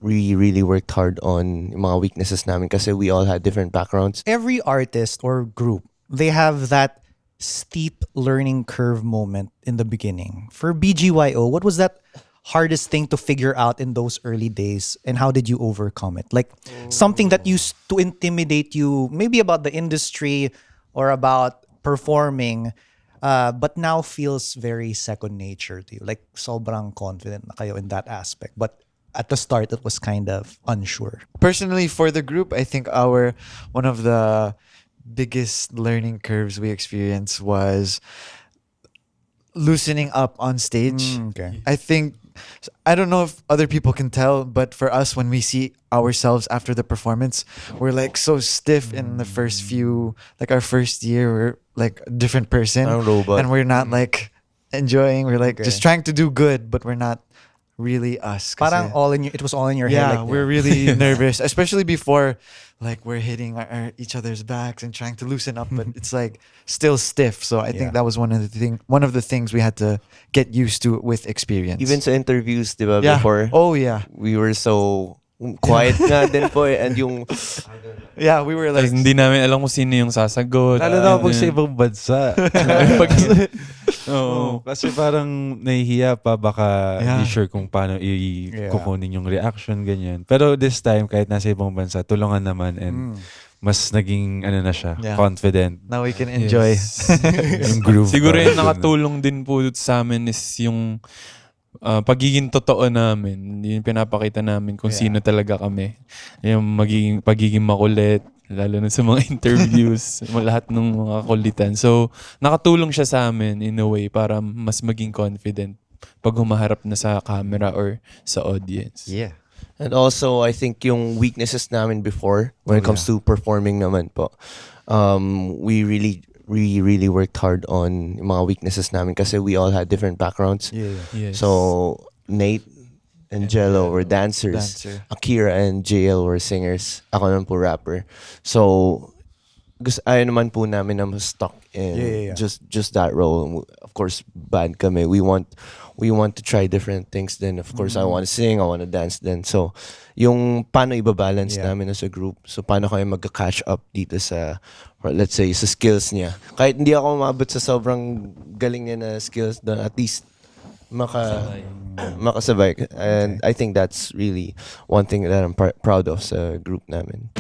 we really worked hard on yung mga weaknesses namin kasi we all had different backgrounds. Every artist or group, they have that steep learning curve moment in the beginning. For BGYO, what was that hardest thing to figure out in those early days, and how did you overcome it? Like something that used to intimidate you, maybe about the industry or about performing, but now feels very second nature to you. Like sobrang confident na kayo in that aspect. But at the start, it was kind of unsure. Personally, for the group, I think one of the biggest learning curves we experienced was loosening up on stage. Okay. I don't know if other people can tell, but for us, when we see ourselves after the performance, we're like so stiff in the first few, like our first year, we're like a different person, Parang robot. and we're not like enjoying. We're like Okay. just trying to do good, but we're not really us. Parang it was all in your head. Yeah, Like, we're really nervous, especially before, like we're hitting each other's backs and trying to loosen up, but it's like still stiff. So I Yeah. think that was one of the things we had to get used to with experience. Even sa interviews, di ba, yeah. before, Oh yeah, we were so quiet nga din po eh. And yung, yeah. We were like Tapos hindi namin alam kung sino yung sasagot. Lalo na pag sa Yun. ibang bansa. Pag, oo. Kasi parang nahihiya pa, baka Yeah. hindi sure kung paano Yeah. kukunin yung reaction, ganyan. Pero this time, kahit nasa ibang bansa, tulungan naman and mas naging na siya, Yeah. confident. now we can enjoy. Yes. Yung groove. Siguro ba, yung dun na. nakatulong din po sa amin is yung pagiging totoo namin. Yung pinapakita namin kung Yeah. sino talaga kami. Yung pagiging makulit, lalo na sa mga interviews, lahat ng mga kulitan. So, nakatulong siya sa amin in a way para mas maging confident pag humaharap na sa camera or sa audience. Yeah. and also, I think yung weaknesses namin before, when it comes to performing naman po, we really worked hard on yung mga weaknesses namin kasi we all had different backgrounds. yeah. Yes. So, Nate and Jello were dancers. Dancer. Akira and JL were singers. Ako naman po rapper. So, ayaw naman po namin na stuck in Yeah. just that role. Of course, band kami. We want to try different things then. Of course, I want to sing, I want to dance then. So, yung paano ibabalance Yeah. namin as a group. So, paano kami magka-catch up dito sa, or let's say, sa skills niya. Kahit hindi ako umabot sa sobrang galing niya na skills doon, at least makasabay. And I think that's really one thing that I'm proud of sa group namin.